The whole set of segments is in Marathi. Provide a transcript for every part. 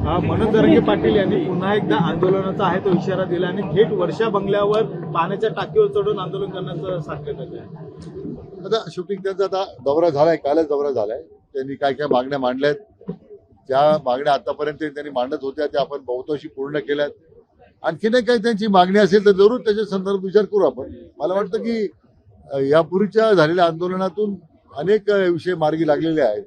मनोज जरांगे पाटील यांनी पुन्हा एकदा आंदोलनाचा आहे तो इशारा दिला आणि थेट वर्षा बंगल्यावर पाण्याच्या टाकीवर चढून आंदोलन करण्याचं सांगण्यात आहे. आता शेवटी त्यांचा आता दौरा झालाय, कालच दौरा झालाय. त्यांनी काय काय मागण्या मांडल्यात, ज्या मागण्या आतापर्यंत त्यांनी मांडत होत्या त्या आपण बहुतांशी पूर्ण केल्यात. आणखीन काही त्यांची मागणी असेल तर जरूर त्याच्या संदर्भात विचार करू आपण. मला वाटतं की यापूर्वीच्या झालेल्या आंदोलनातून अनेक विषय मार्गी लागलेले आहेत.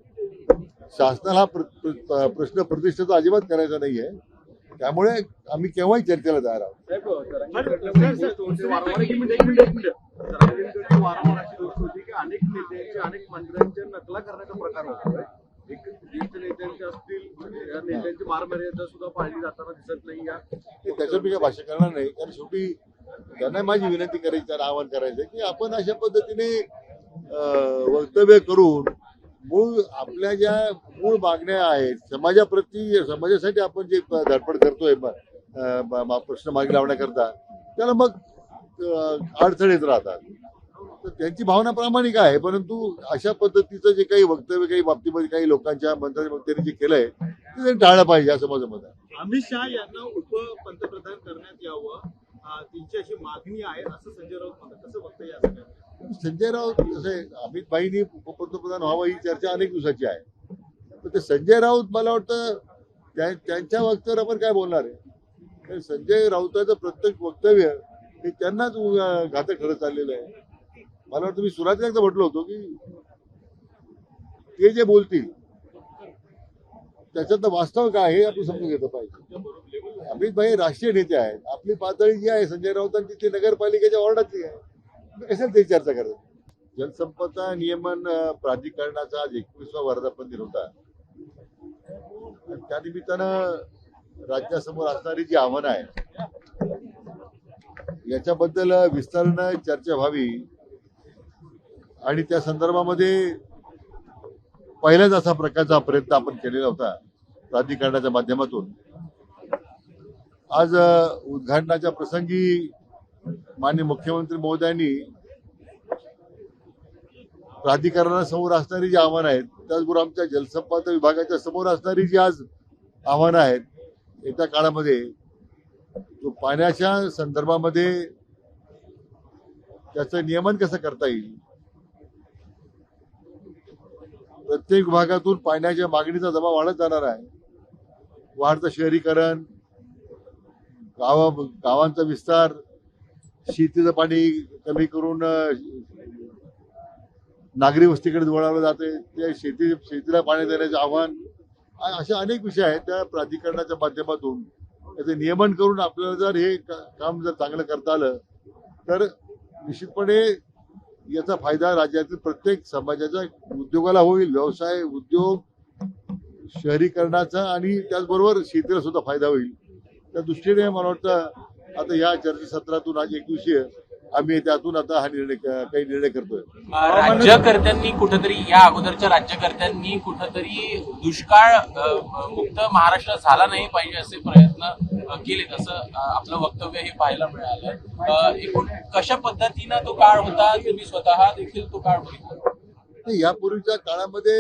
शासनाला हा प्रश्न प्रतिष्ठेचा अजिबात करायचा नाहीये, त्यामुळे आम्ही केव्हाही चर्चेला तयार आहोत. अनेक नेत्यांचे अनेक मंत्र्यांच्या नकला करण्याचा प्रकार होतो. एक ज्येष्ठ नेत्यांचे असतील नेत्यांची मारमर्यादा सुद्धा पाळली जाताना दिसत नाही. त्याच्यावर मी काय भाष्य करणार नाही, कारण शेवटी त्यांना माझी विनंती करायची, त्यांना आवाहन करायचं की आपण अशा पद्धतीने वक्तव्य करून आपल्या ज्या मूळ मागण्या आहेत समाजाप्रती, समाजासाठी आपण जे धडपड करतोय प्रश्न मार्गी लावण्याकरता, त्याला मग अडथळे येत राहतात. तर त्यांची भावना प्रामाणिक आहे, परंतु अशा पद्धतीचं जे काही वक्तव्य काही बाबतीमध्ये काही लोकांच्या मंत्र्यांनी जे केलंय ते त्यांनी टाळलं पाहिजे असं माझं मत आहे. अमित शहा यांना उपपंतप्रधान करण्यात यावं त्यांची अशी मागणी आहे असं संजय राऊत म्हणतात. कसं बघता या सगळ्यांना? संजय राऊत कसं आहे, अमित भाईंनी उपपंतप्रधान व्हावं ही चर्चा अनेक दिवसाची आहे. पण ते संजय राऊत मला वाटतं त्यांच्या वक्तव्यावर आपण काय बोलणार आहे. संजय राऊताचं प्रत्येक वक्तव्य हे त्यांनाच घातक ठरत चाललेलं आहे. मला वाटतं मी सुरुवातीला एकदा म्हटलं होतो की ते जे बोलतील त्याच्यात वास्तव काय हे आपण समजून घेतलं पाहिजे. अमित भाई राष्ट्रीय नेते आहेत, आपली पातळी जी आहे संजय राऊतांची ती नगरपालिकेच्या वॉर्डातली आहे. कशाला ते चर्चा करतात. जलसंपदा नियमन प्राधिकरणाचा आज 21वा वर्धापन दिन होता. त्या निमित्तानं राज्यासमोर असणारी जी आव्हानं आहेत याच्याबद्दल विस्तारानं चर्चा व्हावी आणि त्या संदर्भामध्ये पहिल्याच असा प्रकारचा प्रयत्न आपण केलेला होता प्राधिकरणाच्या माध्यमातून. आज उद्घाटनाच्या प्रसंगी माननीय मुख्यमंत्री महोदयांनी प्राधिकरणासमोर असणारी जी आव्हानं आहेत, त्याचबरोबर आमच्या जलसंपदा विभागाच्या समोर असणारी जी आज आव्हानं आहेत, येत्या काळामध्ये पाण्याच्या संदर्भामध्ये त्याचं नियमन कसं करता येईल, प्रत्येक विभागातून पाण्याच्या मागणीचा दबाव वाढत जाणार आहे. वाढतं शहरीकरण, गावांचा विस्तार, शेतीचं पाणी कमी करून नागरी वस्तीकडे वळवलं जाते, ते शेतीला पाणी देण्याचे आव्हान, अशा अनेक विषय आहेत. त्या प्राधिकरणाच्या माध्यमातून त्याचं नियमन करून आपल्याला जर हे काम जर चांगलं करता आलं तर निश्चितपणे याचा फायदा राज्यातील प्रत्येक समाजाच्या उद्योगाला होईल. व्यवसाय, उद्योग, शहरीकरणाचा आणि त्याचबरोबर शेतीला सुद्धा फायदा होईल. त्या दृष्टीने मला वाटतं आता या चर्चासत्रातून आज 21 आम्ही त्यातून आता हा काही निर्णय करतोय. राज्यकर्त्यांनी कुठेतरी या अगोदरच्या राज्यकर्त्यांनी कुठेतरी दुष्काळ मुक्त महाराष्ट्र झाला नाही पाहिजे असे प्रयत्न केले, असं आपलं वक्तव्य हे पाहायला मिळालं. एकूण कशा पद्धतीनं तो काळ होता, तुम्ही स्वतः देखील तो काळ बघितला? यापूर्वीच्या काळामध्ये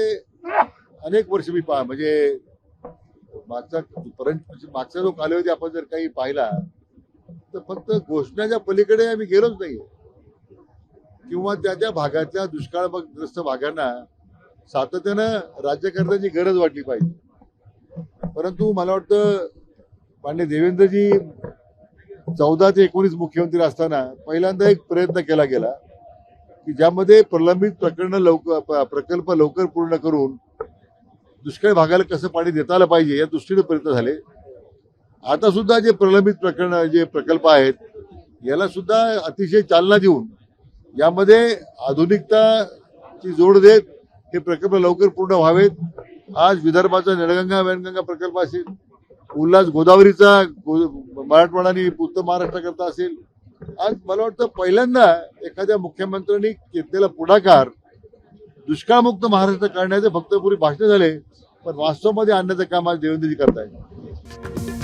अनेक वर्ष मी म्हणजे मागचा जो कालावधी आपण जर काही पाहिला तर फक्त घोषणाच्या पलीकडे आम्ही गेलोच नाही, किंवा त्या भागातल्या दुष्काळग्रस्त भागांना सातत्यानं राज्यकर्त्यांची गरज वाटली पाहिजे. परंतु मला वाटतं माननीय देवेंद्रजी 14 ते 19 मुख्यमंत्री असताना पहिल्यांदा एक प्रयत्न केला गेला की ज्यामध्ये प्रलंबित प्रकल्प लवकर पूर्ण करून दुष्काळी भागाला कसं पाणी देता आलं पाहिजे या दृष्टीने प्रयत्न झाले. आता सुद्धा जे प्रलंबित प्रकल्प आहेत याला सुद्धा अतिशय चालना देऊन यामध्ये आधुनिकताची जोड देत हे प्रकल्प लवकर पूर्ण व्हावेत. आज विदर्भाचा निळगंगा वैनगंगा प्रकल्प असेल, उल्हास गोदावरीचा मराठवाडा आणि उत्तर महाराष्ट्राकरता असेल, आज मला वाटतं पहिल्यांदा एखाद्या मुख्यमंत्र्यांनी घेतलेला पुढाकार दुष्काळमुक्त महाराष्ट्र करण्याचे फक्त पुरी भाषणे झाले, पण वास्तवामध्ये आणण्याचं काम आज देवेंद्रजी करतायत.